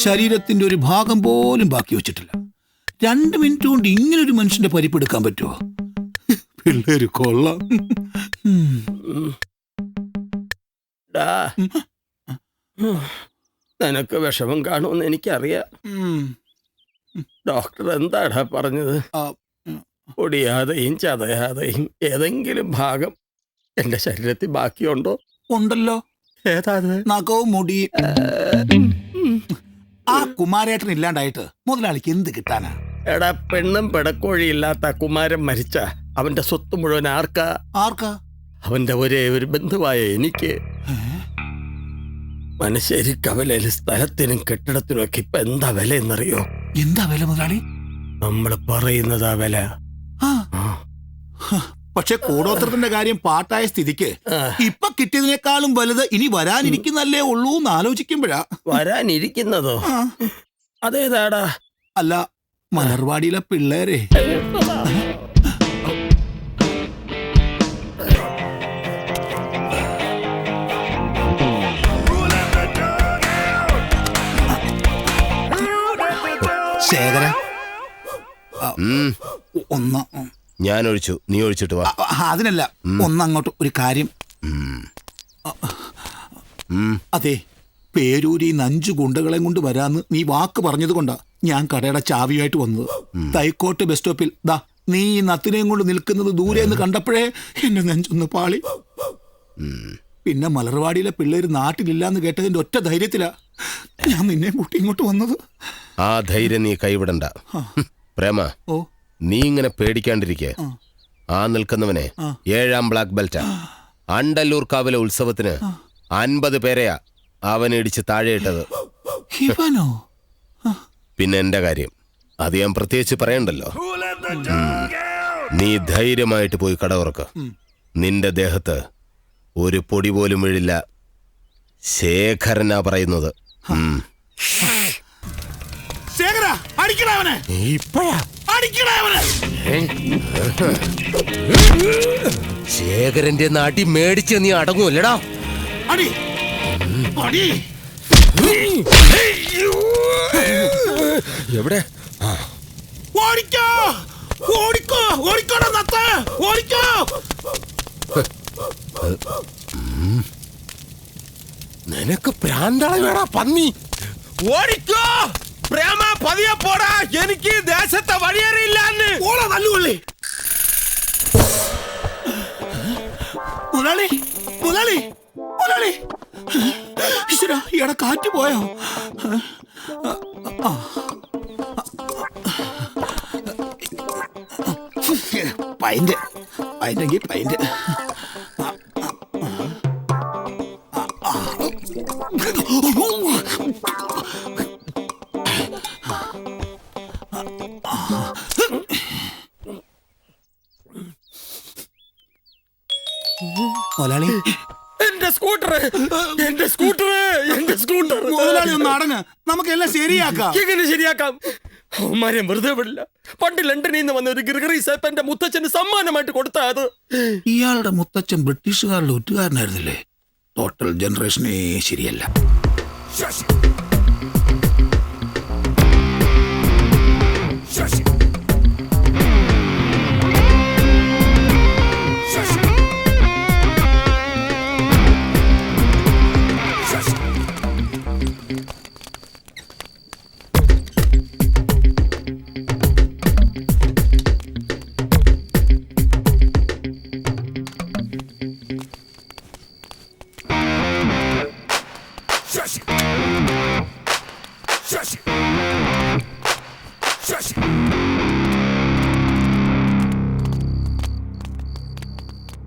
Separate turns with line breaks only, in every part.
ശരീരത്തിന്റെ ഒരു ഭാഗം പോലും ബാക്കി വെച്ചിട്ടില്ല. 2 മിനിറ്റ് കൊണ്ട് ഇങ്ങനൊരു മനുഷ്യന്റെ പരിപ്പെടുക്കാൻ പറ്റുമോ? പിള്ളേര് കൊള്ളാം.
നിനക്ക് വിഷമം കാണുമെന്ന് എനിക്കറിയാം. ഡോക്ടർ എന്താടാ പറഞ്ഞത്? പൊടിയാതെയും ചതയാതെയും ഏതെങ്കിലും ഭാഗം എന്റെ ശരീരത്തിൽ ബാക്കിയുണ്ടോ?
ഉണ്ടല്ലോ.
ഏതാ?
നഖവും മുടി. ആ കുമാരേട്ടൻ ഇല്ലാണ്ടായിട്ട് മുതലാളിക്ക് എന്ത് കിട്ടാനാ?
എടാ, പെണ്ണും പെടക്കോഴി ഇല്ലാത്ത കുമാരൻ മരിച്ച അവന്റെ സ്വത്ത് മുഴുവൻ ആർക്കാ? അവന്റെ ഒരേ ഒരു ബന്ധുവായ എനിക്ക്. മനശ്ശേരി കവലയിൽ സ്ഥലത്തിനും കെട്ടിടത്തിനും ഒക്കെ ഇപ്പൊ എന്താ വില എന്നറിയോ?
എന്താ വില മുതലാളി?
നമ്മള് പറയുന്നതാ വില.
പക്ഷെ കൂടോത്രത്തിന്റെ കാര്യം പാട്ടായ സ്ഥിതിക്ക് ഇപ്പൊ കിട്ടിയതിനേക്കാളും വലുത് ഇനി വരാനിരിക്കുന്നല്ലേ ഉള്ളൂ എന്ന് ആലോചിക്കുമ്പോഴാ.
വരാനിരിക്കുന്നതോ? അതേതാടാ?
അല്ല, മലർവാടിയിലെ പിള്ളേരെ. ശേഖര, ഒന്ന്
ഞാൻ ഒഴിച്ചു, നീ ഒഴിച്ചിട്ട് വാ.
അതിനല്ല, ഒന്നങ്ങോട്ട് ഒരു കാര്യം. അതെ, പേരൂരി 5 ഗുണ്ടകളെ കൊണ്ട് വരാന്ന് നീ വാക്ക് പറഞ്ഞത് കൊണ്ടാ ഞാൻ കടയുടെ ചാവിയായിട്ട് വന്നത്. തൈക്കോട്ട് ബസ് സ്റ്റോപ്പിൽ ദാ നീ ഈ നത്തിനെയും കൊണ്ട് നിൽക്കുന്നത് ദൂരെ എന്ന് കണ്ടപ്പോഴേ എന്റെ നെഞ്ചൊന്ന് പാളി. പിന്നെ മലർവാടിയിലെ പിള്ളേര് നാട്ടിലില്ലാന്ന് കേട്ടതിന്റെ ഒറ്റ ധൈര്യത്തിലാ ഞാൻ നിന്നെ കൂട്ടി ഇങ്ങോട്ട് വന്നത്.
ആ ധൈര്യം നീ കൈവിടണ്ട പ്രേമ. നീ ഇങ്ങനെ പേടിക്കാണ്ടിരിക്കെ. ആ നിൽക്കുന്നവനെ 7ാം ബ്ലാക്ക് ബെൽറ്റാ. അണ്ടല്ലൂർ കാവിലെ ഉത്സവത്തിന് 50 പേരെയാ അവൻ ഇടിച്ച് താഴെയിട്ടത്. പിന്നെ എന്റെ കാര്യം അത് ഞാൻ പ്രത്യേകിച്ച് പറയണ്ടല്ലോ. നീ ധൈര്യമായിട്ട് പോയി കട തുറക്ക്. നിന്റെ ദേഹത്ത് ഒരു പൊടി പോലും വീഴില്ല. ശേഖരനാ പറയുന്നത്. ശേഖരന്റെ നാട്ടി മേടിച്ച് നീ അടങ്ങൂല്ലടാ. എവിടെ? നിനക്ക് പ്രാന്താളെ വേടാ പന്നി. ഓടിക്കോ പ്രേമ, പതിയെ പോടാ. എനിക്ക് ദേശത്തെ വഴിയേറിയില്ലാന്ന്.
ഈശ്വരാ, കാറ്റ് പോയോ? പൈൻ്റെങ്കിൽ പൈൻ്റ്. മുതലാളി,
എന്റെ സ്കൂട്ടർ
മുതലാളി ഒന്ന് അടങ്ങ്, നമുക്കെല്ലാം ശരിയാക്കാം.
എങ്ങനെ ശരിയാക്കാം? അവന്മാരെ വെറുതെ വിടില്ല. പണ്ട് ലണ്ടനിൽ നിന്ന് വന്ന ഒരു ഗ്രിഗറി സേപ്പ് എന്റെ മുത്തച്ഛന് സമ്മാനമായിട്ട് കൊടുത്താ അത്.
ഇയാളുടെ മുത്തച്ഛൻ ബ്രിട്ടീഷുകാരുടെ ഒറ്റുകാരനായിരുന്നില്ലേ? ടോട്ടൽ ജനറേഷനേ ശരിയല്ല.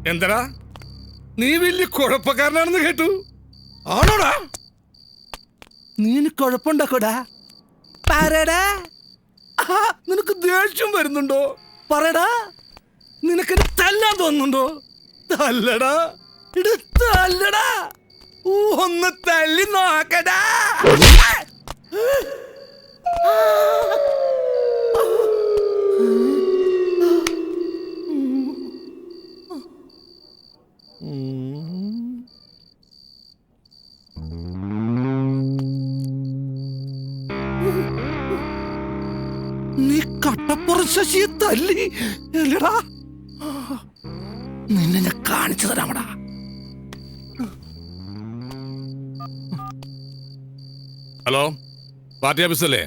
എന്തടാ, നീ വലിയ കുഴപ്പക്കാരനാണെന്ന് കേട്ടു. ആണോടാ? നീ കുഴപ്പമുണ്ടാക്കോടാ? പറയടാ. നിനക്ക് ദേഷ്യം വരുന്നുണ്ടോ? പറയടാ. നിനക്ക് തല്ലാൻ തോന്നുന്നുണ്ടോ? തല്ലടാ തല്ലടാ ഒന്ന് തല്ലി നോക്കടാ. നീ കട്ടപ്പുറം ശശിയെ തല്ലി അല്ലടാ. നിന്നെ ഞാൻ കാണിച്ചു തരാമടാ. ഹലോ, പാർട്ടി ഓഫീസല്ലേ?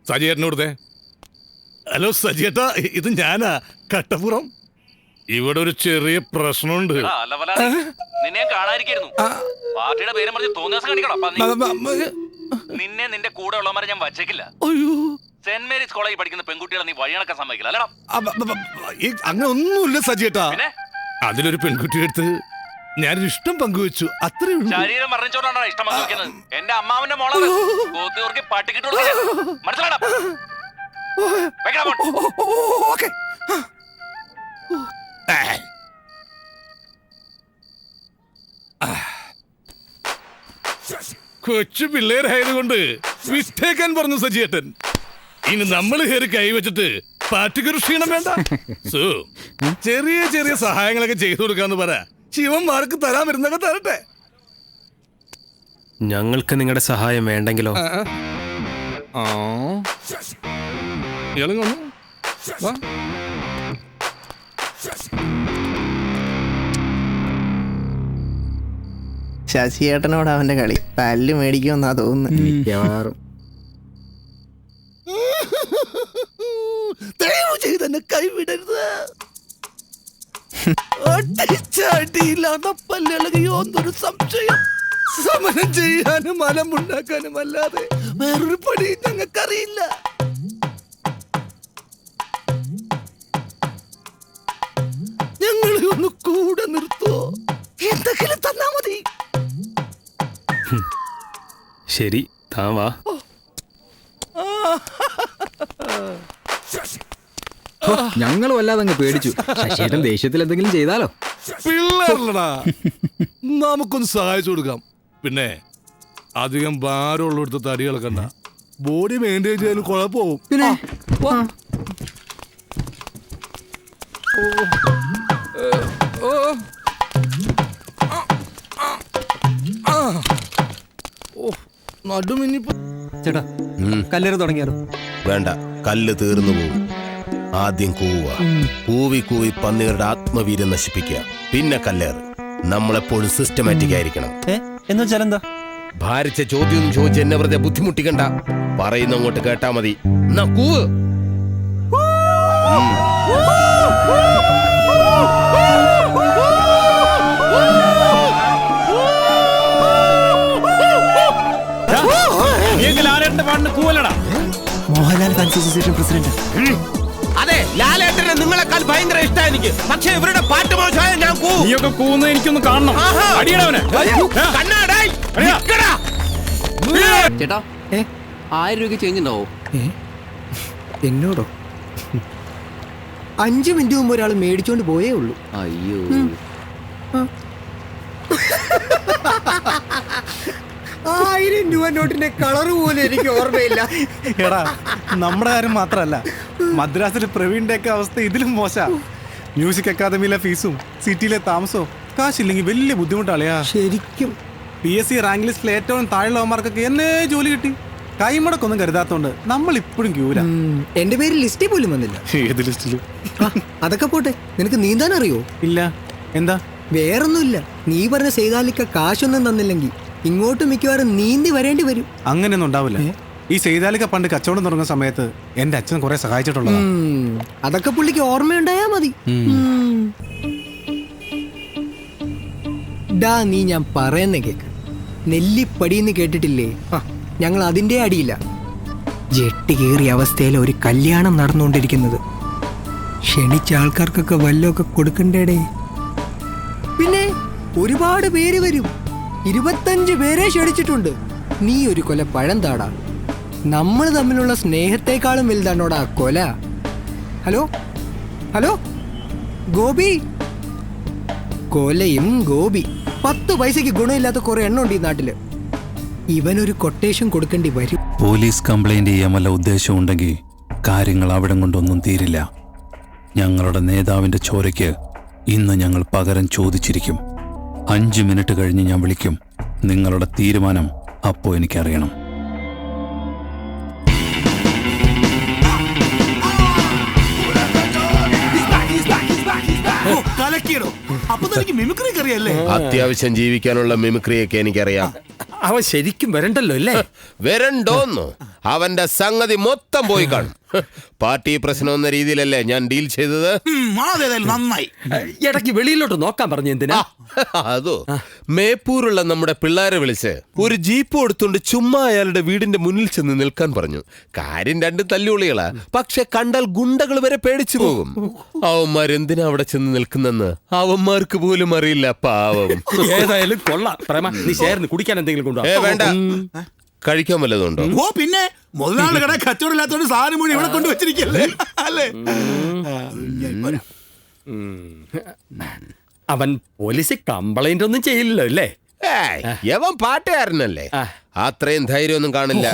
സജിയേട്ടനോടത്തെ. ഹലോ സജിയേട്ടാ, ഇത് ഞാനാ കട്ടപ്പുറം. ഇവിടെ ഒരു ചെറിയ പ്രശ്നമുണ്ട്.
നിന്നെ കാണാതിരിക്കുന്നു. പാർട്ടിയുടെ പേരും പറഞ്ഞ് തോന്നിയാസം കാണിക്കണം. നിന്നെ നിന്റെ കൂടെ ഉള്ളവന്മാരെ ഞാൻ വച്ചേക്കില്ല. സെന്റ് മേരീസ് കോളേജിൽ പഠിക്കുന്ന പെൺകുട്ടികളെ നീ വഴിയണക്കാൻ സമ്മതിക്കില്ല അല്ലടാ.
അങ്ങനെ ഒന്നുമില്ല സജിയേട്ടാ.
പിന്നെ
അതിലൊരു പെൺകുട്ടിയുടെ അടുത്ത് ഞാനൊരു ഇഷ്ടം പങ്കുവെച്ചു, അത്രേ ഉള്ളൂ.
ശരീരം മറിഞ്ഞോണ്ടാണ് ഇഷ്ടം പങ്കുവെക്കുന്നത്. എന്റെ അമ്മാവന്റെ മോളാണ്. കോത്തിയോർക്ക് പട്ടിക്കിട്ടു മനസ്സിലാടാ.
കൊച്ചു പിള്ളേരായതുകൊണ്ട് വിട്ടേക്കാൻ പറഞ്ഞു സജിയേട്ടൻ. ഇനി നമ്മൾ കയറി കൈവച്ചിട്ട് പാർട്ടിക്കൊരു ക്ഷീണം വേണ്ട. സോ ചെറിയ ചെറിയ സഹായങ്ങളൊക്കെ ചെയ്തു കൊടുക്കാന്ന് പറ. ശിവന്മാർക്ക് തരാൻ വരുന്നൊക്കെ തരട്ടെ.
ഞങ്ങൾക്ക് നിങ്ങളുടെ സഹായം വേണ്ടെങ്കിലോ?
ശശിയേട്ടനോട് അവന്റെ കളി തല്ല് മേടിക്കുമെന്നാ തോന്നുന്നു.
മിക്കവാറും.
ദയവ് ചെയ്ത് എന്നെ കൈവിടരുത്. അടിച്ചാട്ടിയില്ലാന്നൊരു സംശയം. സമരം ചെയ്യാനും മലമുണ്ടാക്കാനും അല്ലാതെ വേറൊരു പണി ഞങ്ങൾക്കറിയില്ല. ഞങ്ങളെ ഒന്ന് കൂടെ നിർത്തോ? എന്തെങ്കിലും തന്നാ മതി.
ശരി, താൻ വാ.
ഞങ്ങൾ വല്ലാതെ അങ്ങ് പേടിച്ചു. ശശിയേട്ടൻ ദേഷ്യത്തിൽ എന്തെങ്കിലും ചെയ്താലോ?
പിള്ളേരല്ലടാ, നമുക്കൊന്ന് സഹായിച്ചു കൊടുക്കാം. പിന്നെ അധികം ഭാരമുള്ളടുത്ത തടികളെ കണ്ട ബോഡി മെയിൻറ്റെയിൻ ചെയ്യാൻ കുഴപ്പമാവും.
പിന്നെ
നടുമിനിപ്പോ
ചേട്ടാ, കല്ലേറ് തുടങ്ങിയാലോ?
വേണ്ട, കല്ല് തീർന്നു പോകും. ആദ്യം കൂവുക. കൂവി കൂവി പന്നികളുടെ ആത്മവീര്യം നശിപ്പിക്കുക, പിന്നെ കല്ലേറ്. നമ്മളെപ്പോഴും സിസ്റ്റമാറ്റിക് ആയിരിക്കണം.
എന്ന് വെച്ചാൽ എന്താ?
ഭാരിച്ച ചോദ്യം ചോദിച്ച് എന്നെ വെറുതെ ബുദ്ധിമുട്ടിക്കണ്ട. പറയുന്ന അങ്ങോട്ട് കേട്ടാ മതി. എന്നാ കൂവ്.
Mohanlal fans association president.
അതെ, ലാലേട്ടനെ നിങ്ങളെക്കാൾ ഭയങ്കര ഇഷ്ടമാണ് എനിക്ക്. പക്ഷെ ഇവരുടെ പാട്ട് മോശമായ ഞാൻ കൂവും.
നീയൊക്കെ കൂവുന്നത് എനിക്കൊന്ന് കാണണം.
ചേട്ടാ, 1000 രൂപയ്ക്ക് ചേഞ്ച് ഉണ്ടാവോ?
എന്നോടോ? 5 മിനിറ്റ് മുമ്പ് ഒരാൾ മേടിച്ചോണ്ട് പോയേ ഉള്ളൂ.
അയ്യോ,
1000 രൂപ നോട്ടിന്റെ കളർ പോലും എനിക്ക് ഓർമ്മയില്ല.
എടാ, നമ്മുടെ കാര്യം മാത്രല്ല, മദ്രാസിലെ പ്രവീണിന്റെ ഒക്കെ അവസ്ഥ ഇതിലും മോശ. മ്യൂസിക് അക്കാദമിയിലെ ഫീസും സിറ്റിയിലെ താമസവും കാശില്ലെങ്കിൽ വലിയ ബുദ്ധിമുട്ടാളിയാ.
ശരിക്കും
PSC റാങ്ക് ലിസ്റ്റിൽ ഏറ്റവും താഴെയുള്ളവന്മാർക്കൊക്കെ എന്നെ ജോലി കിട്ടി. കൈമുടക്കൊന്നും കരുതാത്തോണ്ട് നമ്മൾ ഇപ്പോഴും ക്യൂരാ.
എന്റെ പേര് ലിസ്റ്റിൽ പോലും വന്നില്ല.
ഏത് ലിസ്റ്റിലും?
അതൊക്കെ പോട്ടെ, നിനക്ക് നീന്താൻ അറിയോ?
ഇല്ല. എന്താ?
വേറൊന്നുമില്ല, നീ പറഞ്ഞ സെയ്താലിക്ക കാശൊന്നും തന്നില്ലെങ്കിൽ ഇങ്ങോട്ട് മിക്കവാറും നീന്തി വരേണ്ടി വരും.
അങ്ങനെയൊന്നും ഉണ്ടാവില്ല. ഈ സെയ്താലിക്ക പണ്ട് കച്ചവടം തുടങ്ങുന്ന സമയത്ത് എന്റെ അച്ഛൻ കുറെ സഹായിച്ചിട്ടുള്ളതാ.
അതൊക്കെ പുള്ളിക്ക് ഓർമ്മയുണ്ടായാ മതി. ഡാ, നീ ഞാൻ പറയുന്ന കേക്ക്. നെല്ലിപ്പടിന്ന് കേട്ടിട്ടില്ലേ? ഞങ്ങൾ അതിന്റെ അടിയില്ല. ജെട്ടി കയറിയ അവസ്ഥയിൽ ഒരു കല്യാണം നടന്നുകൊണ്ടിരിക്കുന്നത്. ക്ഷണിച്ച ആൾക്കാർക്കൊക്കെ വല്ലതൊക്കെ കൊടുക്കണ്ടേടേ. പിന്നെ ഒരുപാട് പേര് വരും. 25 പേരെ ക്ഷണിച്ചിട്ടുണ്ട്. നീ ഒരു കൊല പഴം താടാ. നമ്മൾ തമ്മിലുള്ള സ്നേഹത്തെക്കാളും വലുതാണോടാ കൊല. ഹലോ ഹലോ ഗോപി, കൊലയും ഗോപി 10 പൈസക്ക് ഗുണമില്ലാത്ത കുറെ എണ്ണം ഉണ്ട് ഈ നാട്ടില്. ഇവനൊരു കൊട്ടേഷൻ കൊടുക്കേണ്ടി വരും.
പോലീസ് കംപ്ലൈന്റ് ചെയ്യാൻ വല്ല ഉദ്ദേശം ഉണ്ടെങ്കിൽ കാര്യങ്ങൾ അവിടെ കൊണ്ടൊന്നും തീരില്ല. ഞങ്ങളുടെ നേതാവിന്റെ ചോരയ്ക്ക് ഇന്ന് ഞങ്ങൾ പകരം ചോദിച്ചിരിക്കും. 5 മിനിറ്റ് കഴിഞ്ഞ് ഞാൻ വിളിക്കും. നിങ്ങളുടെ തീരുമാനം അപ്പോൾ എനിക്കറിയണം.
അത്യാവശ്യം ജീവിക്കാനുള്ള മിമിക്രിയൊക്കെ എനിക്കറിയാം.
അവൻ ശരിക്കും വരണ്ടല്ലോ അല്ലേ?
വരണ്ടോന്നോ? അവന്റെ സംഗതി മൊത്തം പോയി കാണും. പാർട്ടി പ്രശ്നം എന്ന രീതിയിലല്ലേ ഞാൻ ഡീൽ ചെയ്തത്.
നന്നായി.
ഇടയ്ക്ക് വെളിയിലോട്ട് നോക്കാൻ പറഞ്ഞു എന്തിനാ?
അതോ, മേപ്പൂരുള്ള നമ്മുടെ പിള്ളേരെ വിളിച്ച് ഒരു ജീപ്പ് കൊടുത്തോണ്ട് ചുമ്മാ അയാളുടെ വീടിന്റെ മുന്നിൽ ചെന്ന് നിൽക്കാൻ പറഞ്ഞു. കാര്യം 2 തല്ലുളികളാ, പക്ഷെ കണ്ടാൽ ഗുണ്ടകൾ വരെ പേടിച്ചു പോകും. അവന്മാരെന്തിനാ അവിടെ ചെന്ന് നിൽക്കുന്നെന്ന് അവന്മാർക്ക് പോലും അറിയില്ല. പാവം.
ഏതായാലും കൊള്ളാം. പ്രേമ, നീ ചേർന്ന് കുടിക്കാൻ എന്തെങ്കിലും കൊണ്ടുവാ.
വേണ്ട, കഴിക്കാൻ വല്ലതുണ്ടോ?
ഓ പിന്നെ, മുതലാളി കട കച്ചവടമില്ലാത്തോണ്ട് സാധനം മുഴുവൻ ഇവിടെ കൊണ്ടുവച്ചിരിക്കല്ലേ അല്ലേ?
അവൻ പോലീസ് കംപ്ലൈന്റ് ഒന്നും ചെയ്യില്ലല്ലോ അല്ലേ?
യവൻ പാട്ടുകാരനല്ലേ, അത്രയും ധൈര്യമൊന്നും കാണില്ല.